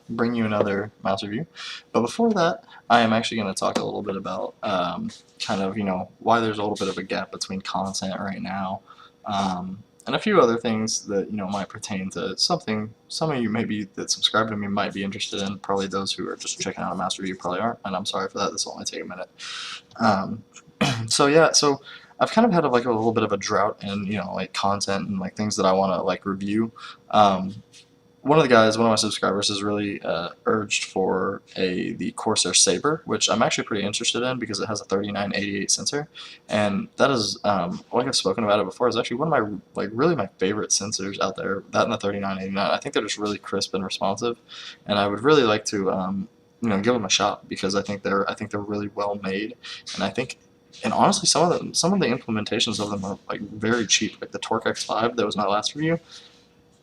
bring you another mouse review. But before that, I am actually going to talk a little bit about kind of, why there's a little bit of a gap between content right now, and a few other things that, might pertain to something some of you maybe that subscribe to me might be interested in. Probably those who are just checking out a mouse review probably aren't, and I'm sorry for that. This will only take a minute. So I've kind of had like a little bit of a drought in, like content and like things that I want to like review. One of my subscribers has really urged for the Corsair Saber, which I'm actually pretty interested in because it has a 3988 sensor, and that is, like I've spoken about it before, is actually one of my really my favorite sensors out there. That and the 3989, I think they're just really crisp and responsive, and I would really like to give them a shot because I think they're really well made, and honestly, some of the implementations of them are like very cheap. Like the Torque X5, that was my last review,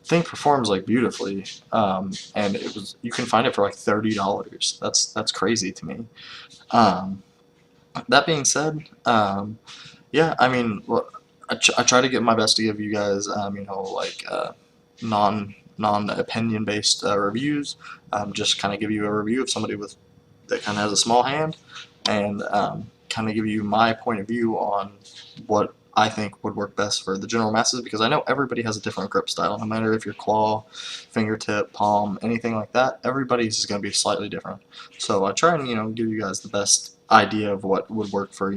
thing performs like beautifully, and you can find it for like $30. That's crazy to me. That being said, yeah, I mean, look, I try to get my best to give you guys, non opinion based reviews. Just kind of give you a review of somebody that kind of has a small hand, and kind of give you my point of view on what I think would work best for the general masses, because I know everybody has a different grip style. No matter if you're claw, fingertip, palm, anything like that, everybody's is going to be slightly different. So I try and give you guys the best idea of what would work for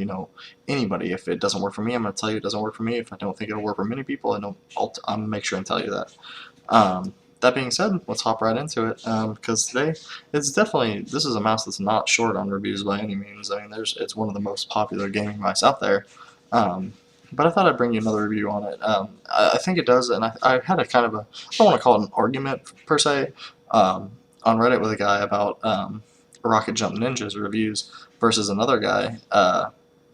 anybody. If it doesn't work for me, I'm going to tell you it doesn't work for me. If I don't think it'll work for many people, I'm going to make sure and tell you that. That being said, let's hop right into it, because today this is a mouse that's not short on reviews by any means. I mean, it's one of the most popular gaming mice out there. But I thought I'd bring you another review on it. I think it does, and I had a kind of I don't want to call it an argument per se, on Reddit with a guy about Rocket Jump Ninja's reviews versus another guy,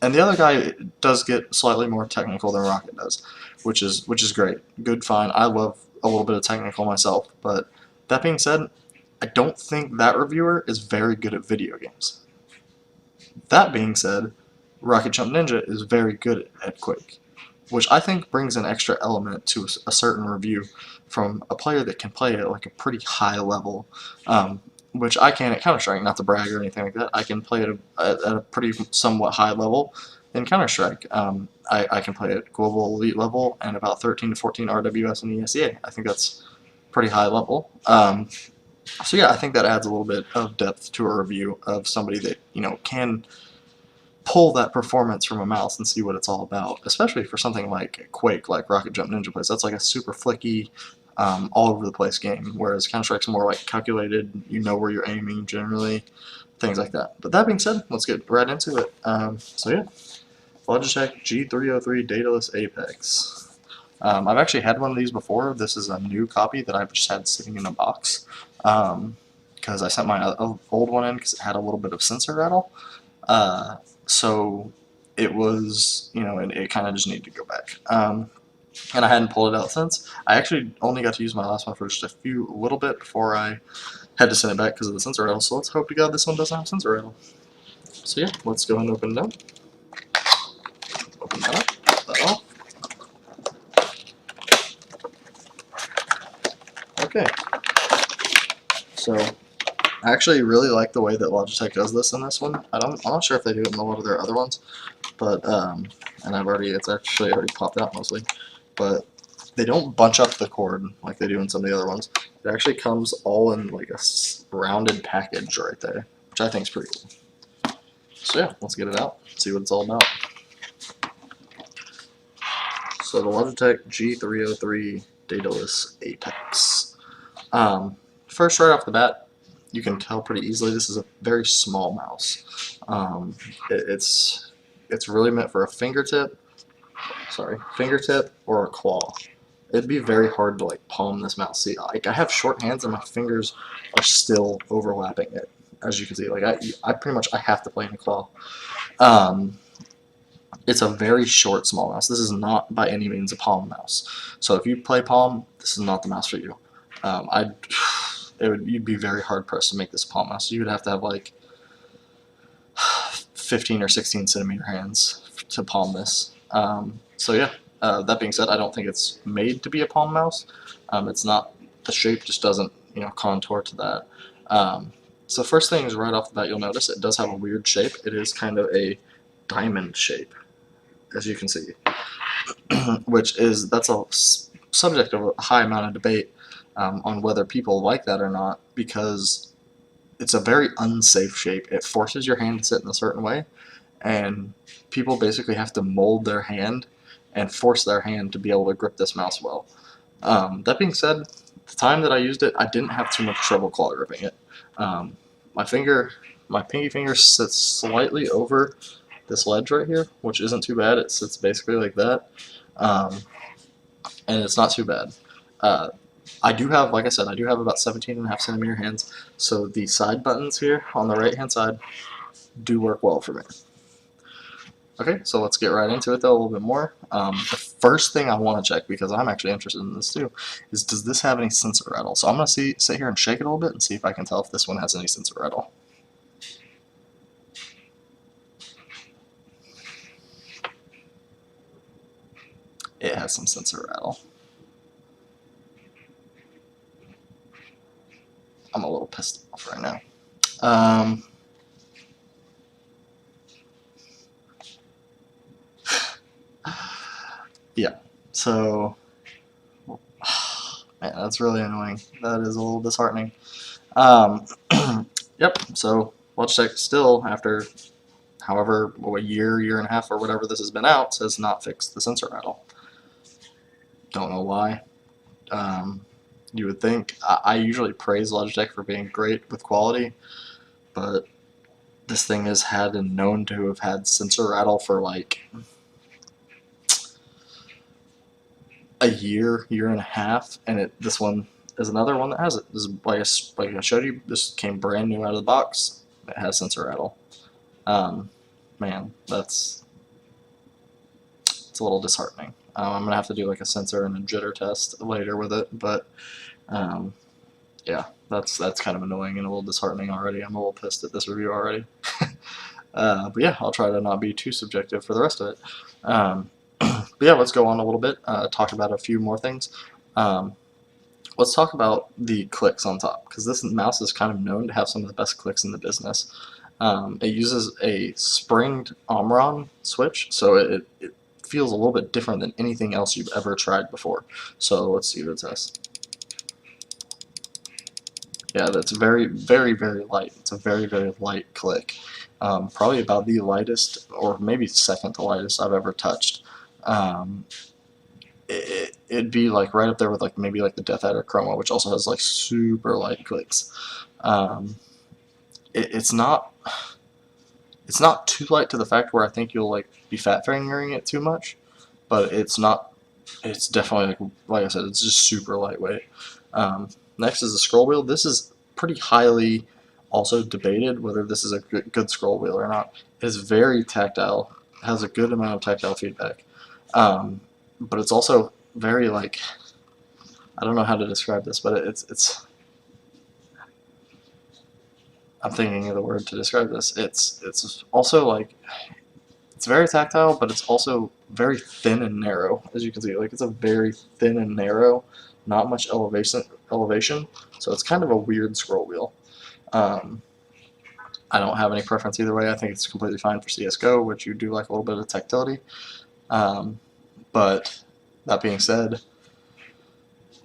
and the other guy does get slightly more technical than Rocket does, which is great. Good, fine. I love a little bit of technical myself, but that being said, I don't think that reviewer is very good at video games. That being said, Rocket Jump Ninja is very good at Quake, which I think brings an extra element to a certain review from a player that can play at like a pretty high level, which I can at Counter-Strike, not to brag or anything like that. I can play at a pretty somewhat high level in Counter-Strike. I can play at global elite level and about 13 to 14 RWS and ESEA. I think that's pretty high level. So yeah, I think that adds a little bit of depth to a review of somebody that can pull that performance from a mouse and see what it's all about, especially for something like Quake, like Rocket Jump Ninja plays. That's like a super flicky, all over the place game, whereas Counter-Strike's more like calculated, where you're aiming generally, things like that. But that being said, let's get right into it. So yeah, Logitech G303 Daedalus Apex. I've actually had one of these before. This is a new copy that I've just had sitting in a box, because I sent my old one in because it had a little bit of sensor rattle. So it was, it kind of just needed to go back. And I hadn't pulled it out since. I actually only got to use my last one for just a little bit before I had to send it back because of the sensor rattle. So let's hope to God this one doesn't have sensor rattle. So yeah, let's go ahead and open it up. Open that up, put that off. Okay. So I actually really like the way that Logitech does this in this one. I'm not sure if they do it in a lot of their other ones, but and it's actually already popped out mostly. But they don't bunch up the cord like they do in some of the other ones. It actually comes all in like a rounded package right there, which I think is pretty cool. So yeah, let's get it out, see what it's all about. So the Logitech G303 Daedalus Apex. First, right off the bat, you can tell pretty easily this is a very small mouse. It's really meant for a fingertip or a claw. It'd be very hard to like palm this mouse. See, like I have short hands and my fingers are still overlapping it, as you can see. Like I pretty much have to play in a claw. It's a very short, small mouse. This is not by any means a palm mouse. So if you play palm, this is not the mouse for you. You'd be very hard pressed to make this a palm mouse. You would have to have like 15 or 16 centimeter hands to palm this. So yeah, that being said, I don't think it's made to be a palm mouse. It's not, the shape just doesn't contour to that. So first thing is right off the bat, you'll notice it does have a weird shape. It is kind of a diamond shape, as you can see, that's a subject of a high amount of debate on whether people like that or not, because it's a very unsafe shape. It forces your hand to sit in a certain way, and people basically have to mold their hand and force their hand to be able to grip this mouse well. That being said, the time that I used it, I didn't have too much trouble claw gripping it. My pinky finger sits slightly over this ledge right here, which isn't too bad. It sits basically like that, and it's not too bad. I do have, like I said, I do have about 17.5 centimeter hands, so the side buttons here on the right hand side do work well for me. Okay, so let's get right into it though a little bit more. The first thing I want to check, because I'm actually interested in this too, is does this have any sensor rattle? So I'm going to sit here and shake it a little bit and see if I can tell if this one has any sensor rattle. It has some sensor rattle. I'm a little pissed off right now. Yeah, so, man, that's really annoying. That is a little disheartening. Yep, so Logitech still, after however, a year and a half or whatever this has been out, says not fixed the sensor rattle. Don't know why. You would think, I usually praise Logitech for being great with quality, but this thing has had and known to have had sensor rattle for like a year and a half, and this one is another one that has it. This is like I showed you, this came brand new out of the box. It has sensor rattle. Man, it's a little disheartening. I'm gonna have to do like a sensor and a jitter test later with it, but yeah, that's kind of annoying and a little disheartening already. I'm a little pissed at this review already. But yeah, I'll try to not be too subjective for the rest of it. But yeah, let's go on a little bit, talk about a few more things. Let's talk about the clicks on top, because this mouse is kind of known to have some of the best clicks in the business. It uses a springed Omron switch, so it feels a little bit different than anything else you've ever tried before. So let's see what it says. Yeah, that's very, very, very light. It's a very, very light click. Probably about the lightest, or maybe second to lightest I've ever touched. It'd be like right up there with like maybe like the Death Adder Chroma, which also has like super light clicks. It's not too light to the fact where I think you'll like be fat fingering it too much, but it's not. It's definitely like I said, it's just super lightweight. Next is the scroll wheel. This is pretty highly also debated whether this is a good scroll wheel or not. It is very tactile. It has a good amount of tactile feedback. But it's also very like, I don't know how to describe this, but it's I'm thinking of the word to describe this. It's also like, it's very tactile, but it's also very thin and narrow, as you can see. Like, it's a very thin and narrow, not much elevation, so it's kind of a weird scroll wheel. I don't have any preference either way. I think it's completely fine for CSGO, which you do like a little bit of tactility. But that being said,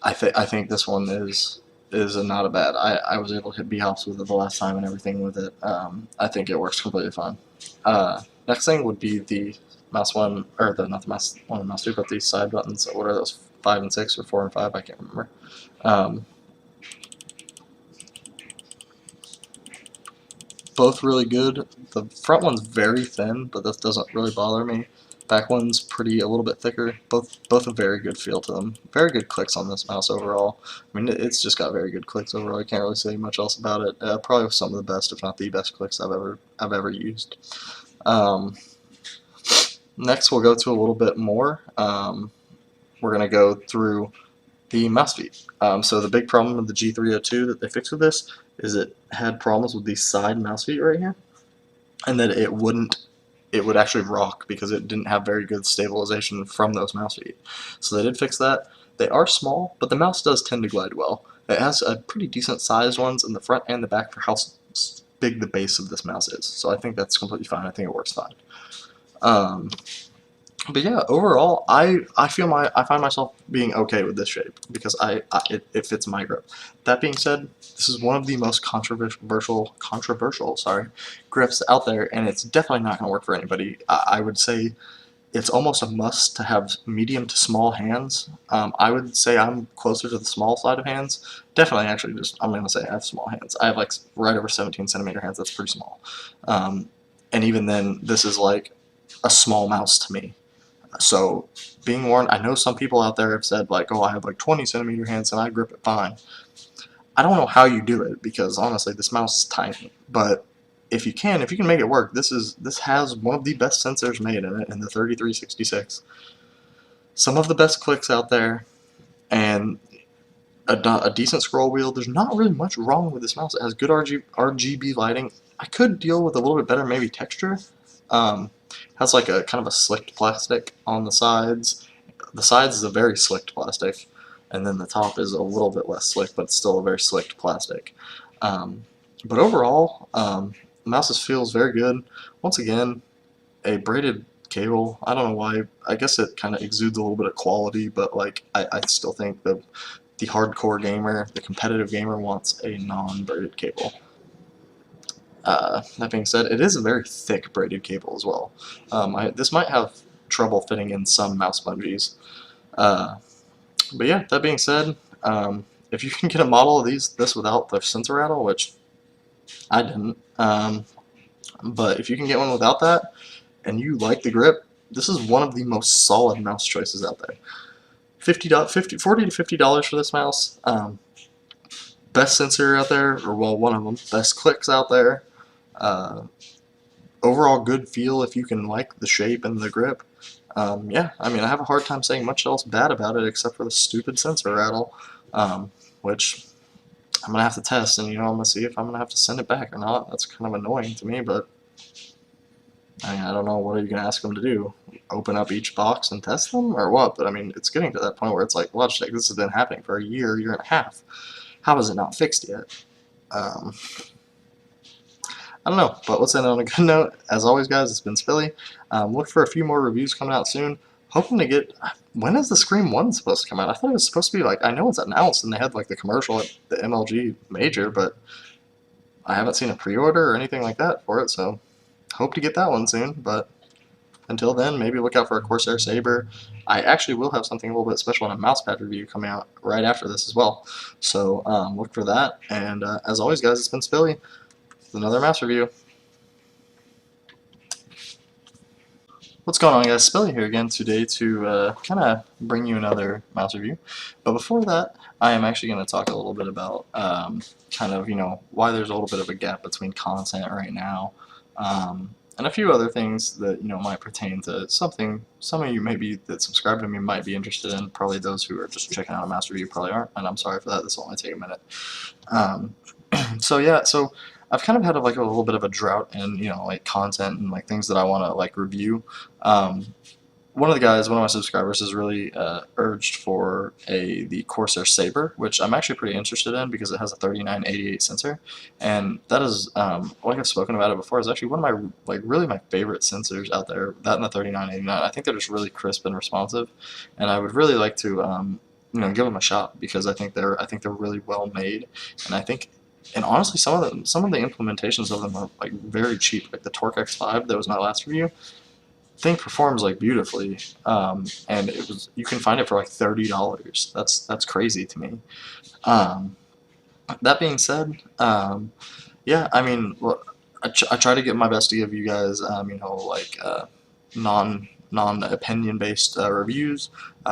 I think this one is not a bad. I was able to hit B-hops with it the last time and everything with it. I think it works completely fine. Next thing would be the mouse one, or not the mouse one and mouse two, but these side buttons. What are those? 5 and 6 or 4 and 5? I can't remember. Both really good. The front one's very thin, but that doesn't really bother me. Back one's a little bit thicker. Both a very good feel to them. Very good clicks on this mouse overall. I mean, it's just got very good clicks overall. I can't really say much else about it. Probably some of the best, if not the best, clicks I've ever used. Next, we'll go to a little bit more. We're gonna go through the mouse feet. So the big problem with the G302 that they fixed with this is it had problems with these side mouse feet right here, and that it would actually rock because it didn't have very good stabilization from those mouse feet. So they did fix that. They are small, but the mouse does tend to glide well. It has a pretty decent sized ones in the front and the back for how big the base of this mouse is. So I think that's completely fine. I think it works fine. But yeah, overall, I find myself being okay with this shape because it fits my grip. That being said, this is one of the most controversial grips out there, and it's definitely not going to work for anybody. I would say it's almost a must to have medium to small hands. I would say I'm closer to the small side of hands. Definitely, actually, I'm going to say I have small hands. I have like right over 17 centimeter hands. That's pretty small. And even then, this is like a small mouse to me. So being warned, I know some people out there have said like, oh, I have like 20 centimeter hands and I grip it fine. I don't know how you do it because honestly, this mouse is tiny. But if you can make it work, this has one of the best sensors made in it in the 3366. Some of the best clicks out there, and a decent scroll wheel. There's not really much wrong with this mouse. It has good RGB lighting. I could deal with a little bit better maybe texture. Has like a kind of a slicked plastic on the sides. The sides is a very slicked plastic, and then the top is a little bit less slick, but it's still a very slicked plastic. But overall, the mouse feels very good. Once again, a braided cable. I don't know why. I guess it kind of exudes a little bit of quality, but like I still think the hardcore gamer, the competitive gamer, wants a non-braided cable. That being said, it is a very thick braided cable as well. This might have trouble fitting in some mouse bungees. But yeah, that being said, if you can get a model of this without the sensor rattle, which I didn't, but if you can get one without that, and you like the grip, this is one of the most solid mouse choices out there. $40 to $50 for this mouse. Best sensor out there, or well, one of them. Best clicks out there. Overall good feel if you can like the shape and the grip. Yeah, I mean, I have a hard time saying much else bad about it except for the stupid sensor rattle, which I'm going to have to test, and I'm going to see if I'm going to have to send it back or not. That's kind of annoying to me, but I mean, I don't know, what are you going to ask them to do? Open up each box and test them, or what? But I mean, it's getting to that point where it's like, Logitech, this has been happening for a year and a half. How is it not fixed yet? I don't know, but let's end on a good note. As always, guys, it's been Spilly. Look for a few more reviews coming out soon. Hoping to get... When is the Scream 1 supposed to come out? I thought it was supposed to be like... I know it's announced and they had like the commercial at the MLG Major, but I haven't seen a pre-order or anything like that for it, so hope to get that one soon. But until then, maybe look out for a Corsair Saber. I actually will have something a little bit special in a mousepad review coming out right after this as well. So look for that. And as always, guys, it's been Spilly with another mouse review. What's going on, guys? Spilly here again today to kind of bring you another mouse review. But before that, I am actually going to talk a little bit about kind of, why there's a little bit of a gap between content right now, and a few other things that, might pertain to something some of you maybe that subscribe to me might be interested in. Probably those who are just checking out a mouse review probably aren't, and I'm sorry for that. This will only take a minute. So yeah, so I've kind of had like a little bit of a drought in like content and like things that I want to like review. One of my subscribers has really urged for the Corsair Saber, which I'm actually pretty interested in because it has a 3988 sensor, and that is like I've spoken about it before, is actually one of my really my favorite sensors out there. That and the 3989, I think they're just really crisp and responsive, and I would really like to give them a shot because I think they're really well made, and and honestly, some of the implementations of them are like very cheap. Like the Torque X5, that was my last review, thing performs like beautifully, and you can find it for like $30. That's crazy to me. That being said, yeah, I mean, I try to get my best to give you guys, like non opinion based reviews.